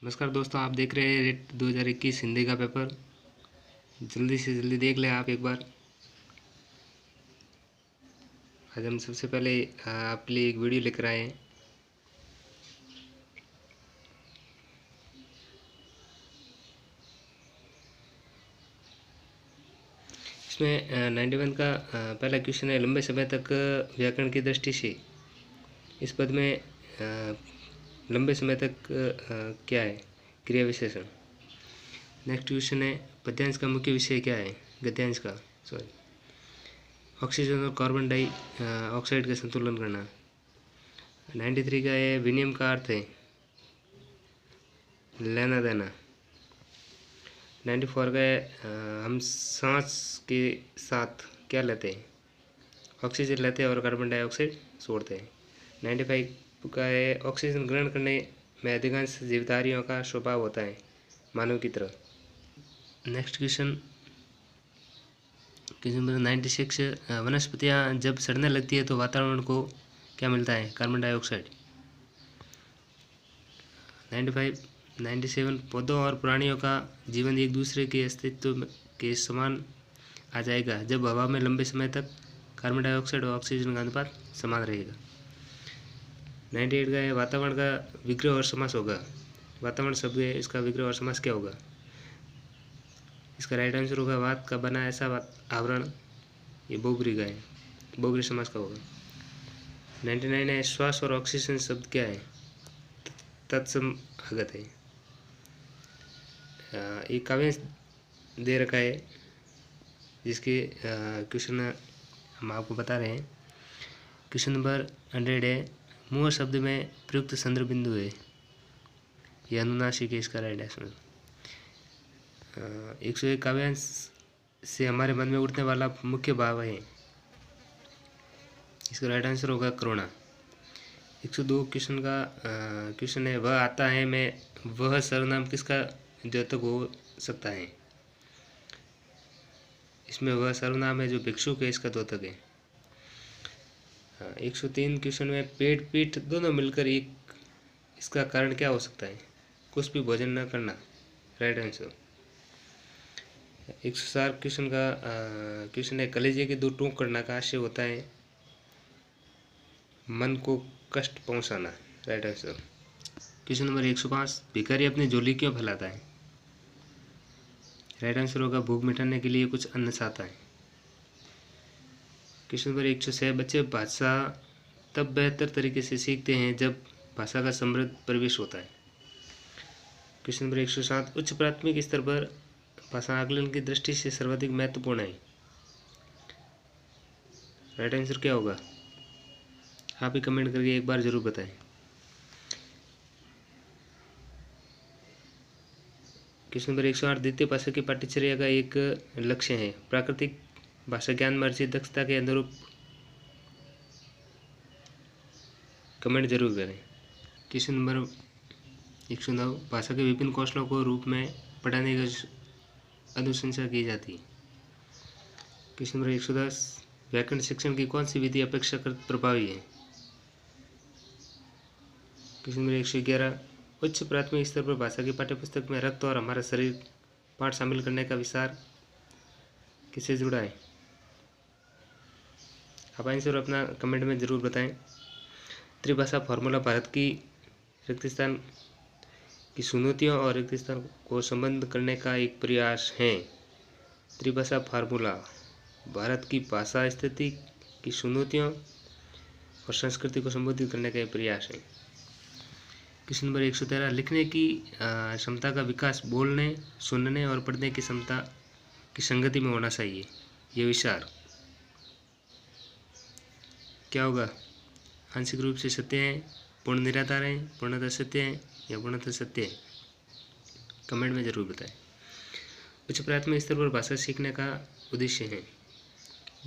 नमस्कार दोस्तों, आप देख रहे हैं रेट 2021 हिंदी का पेपर। जल्दी से जल्दी देख लें आप एक बार। आज हम सबसे पहले आपके लिए एक वीडियो लेकर आए हैं। इसमें 91 का पहला क्वेश्चन है, लंबे समय तक व्याकरण की दृष्टि से इस पद में लंबे समय तक क्या है? क्रिया विशेषण। नेक्स्ट क्वेश्चन है, पद्यांश का मुख्य विषय क्या है? गद्यांश का ऑक्सीजन और कार्बन डाइऑक्साइड का संतुलन करना। 93 का है, विनिमय का अर्थ है लेना देना। 94 का है, हम सांस के साथ क्या लेते हैं? ऑक्सीजन लेते हैं और कार्बन डाइऑक्साइड छोड़ते हैं। 95 का है, ऑक्सीजन ग्रहण करने में अधिकांश जीवधारियों का स्वभाव होता है मानव की तरह। नेक्स्ट क्वेश्चन नंबर 96, वनस्पतियाँ जब सड़ने लगती है तो वातावरण को क्या मिलता है? Carbon dioxide. 97 पौधों और प्राणियों का जीवन एक दूसरे के अस्तित्व के समान आ जाएगा जब हवा में लंबे समय तक कार्बन डाइऑक्साइड और ऑक्सीजन का अनुपात समान रहेगा। 98 का है, वातावरण का विग्रह और समास होगा। वातावरण शब्द है, इसका विग्रह और समास क्या होगा? इसका राइट आंसर होगा वात का बना ऐसा आवरण। ये बहुब्री का है, बहुब्री समास का होगा। 99 है, श्वास और ऑक्सीजन शब्द क्या है? तत्सम आगत है। एक काव्यांश दे रखा है जिसके क्वेश्चन हम आपको बता रहे हैं। क्वेश्चन नंबर 100 है, मुँह शब्द में प्रयुक्त संदर्भ बिंदु है। यह अनुनासिक है, इसका राइट आंसर। 101 काव्यांश से हमारे मन में उठने वाला मुख्य भाव है। इसका राइट आंसर होगा करुणा। 102 क्वेश्चन है, वह आता है मैं, वह सर्वनाम किसका द्योतक हो सकता है? इसमें वह सर्वनाम है जो भिक्षुक है, इसका द्योतक है। 103 क्वेश्चन में पेट पीठ दोनों मिलकर एक, इसका कारण क्या हो सकता है? कुछ भी भोजन न करना, राइट आंसर। 104 क्वेश्चन है, कलेजे के दो टूक करना का आशय होता है मन को कष्ट पहुंचाना, राइट आंसर। क्वेश्चन नंबर 105, भिखारी अपनी झोली क्यों फैलाता है? राइट आंसर होगा भूख मिटाने के लिए कुछ अन्न चाहता है। क्वेश्चन नंबर 106, बच्चे भाषा तब बेहतर तरीके से सीखते हैं जब भाषा का समृद्ध परिवेश होता है। क्वेश्चन नंबर 107, उच्च प्राथमिक स्तर पर भाषा आकलन की दृष्टि से सर्वाधिक महत्वपूर्ण है। राइट आंसर क्या होगा? आप ही कमेंट करके एक बार जरूर बताएं। क्वेश्चन नंबर 108, द्वितीय भाषा की पाठ्यचर्या का एक लक्ष्य है प्राकृतिक भाषा ज्ञान में अर्जित दक्षता के अनुरूप कमेंट जरूर करें। क्वेश्चन नंबर 109, भाषा के विभिन्न कौशलों को रूप में पढ़ाने की अनुशंसा की जाती है। क्वेश्चन नंबर 110, व्याकरण शिक्षण की कौन सी विधि अपेक्षाकृत प्रभावी है? क्वेश्चन नंबर 111, उच्च प्राथमिक स्तर पर भाषा की पाठ्यपुस्तक में रक्त और हमारा शरीर पाठ शामिल करने का विचार किससे जुड़ा है? आप आंसर अपना कमेंट में ज़रूर बताएं। त्रिभाषा फार्मूला भारत की रिक्त स्थान की चुनौतियों और रिक्त स्थान को संबंध करने का एक प्रयास है। त्रिभाषा फार्मूला भारत की भाषा स्थिति की चुनौतियों और संस्कृति को संबोधित करने का एक प्रयास है। क्वेश्चन नंबर 113, लिखने की क्षमता का विकास बोलने, सुनने और पढ़ने की क्षमता की संगति में होना चाहिए। ये विचार क्या होगा? आंशिक रूप से सत्य है, पूर्ण निराधार है, पूर्णतः सत्य है या पूर्णतः सत्य है? कमेंट में जरूर बताएं। उच्च प्राथमिक स्तर पर भाषा सीखने का उद्देश्य है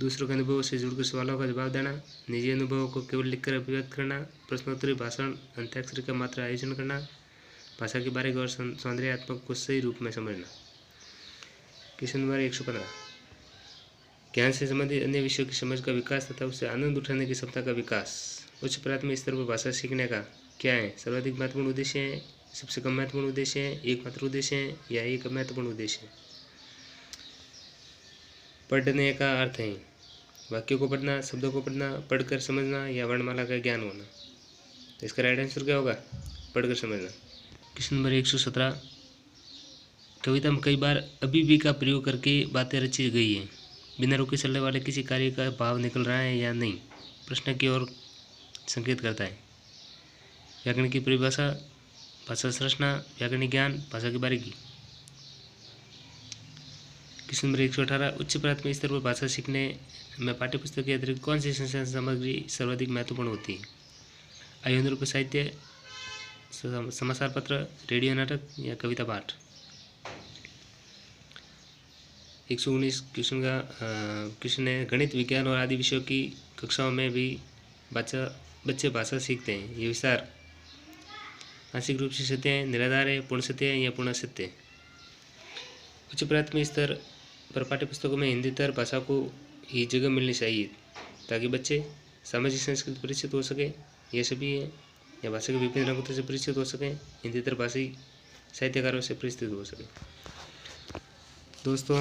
दूसरों के अनुभवों से जुड़कर सवालों का जवाब देना, निजी अनुभवों को केवल लिखकर अभिव्यक्त करना, प्रश्नोत्तरी भाषण अंत्याक्षरी का मात्र आयोजन करना, भाषा की बारीक और सौंदर्यात्मक को सही रूप में समझना। क्वेश्चन नंबर 115, ज्ञान से संबंधित अन्य विषयों की समझ का विकास तथा उससे आनंद उठाने की क्षमता का विकास उच्च प्राथमिक स्तर पर भाषा सीखने का क्या है? सर्वाधिक महत्वपूर्ण उद्देश्य है सबसे कम महत्वपूर्ण उद्देश्य है, एकमात्र उद्देश्य है या एक महत्वपूर्ण उद्देश्य है। पढ़ने का अर्थ है वाक्यों को पढ़ना, शब्दों को पढ़ना, पढ़कर समझना या वर्णमाला का ज्ञान होना। तो इसका राइट आंसर क्या होगा? पढ़कर समझना। क्वेश्चन नंबर 117, कविता में कई बार अभी भी का प्रयोग करके बातें रची गई हैं। बिना रुके चलने वाले किसी कार्य का भाव निकल रहा है या नहीं, प्रश्न की ओर संकेत करता है। व्याकरण की परिभाषा, भाषा संरचना, व्याकरणिक ज्ञान, भाषा की बारीकी। क्वेश्चन नंबर 118, उच्च प्राथमिक स्तर पर भाषा सीखने में पाठ्यपुस्तक के अतिरिक्त कौन सी संचार सामग्री सर्वाधिक महत्वपूर्ण होती है? आयुर्वेद रूप साहित्य, समाचार पत्र, रेडियो नाटक या कविता पाठ। 119 क्वेश्चन है, गणित, विज्ञान और आदि विषयों की कक्षाओं में भी बच्चे भाषा सीखते हैं। ये विस्तार आंशिक रूप से सत्य है, निराधार है, पूर्ण सत्य है या पूर्ण असत्य है? उच्च प्राथमिक स्तर पर पाठ्यपुस्तकों में हिंदीतर भाषा को ही जगह मिलनी चाहिए ताकि बच्चे सामाजिक संस्कृति परिचित हो सके, ये सभी है, या भाषा के विभिन्न रंगों से परिचित हो सकें, हिंदीतर भाषी साहित्यकारों से परिचित हो सके। दोस्तों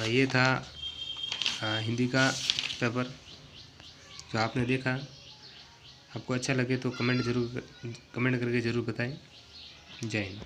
ये था हिंदी का पेपर जो आपने देखा। आपको अच्छा लगे तो कमेंट करके ज़रूर बताएं। जय हिंद।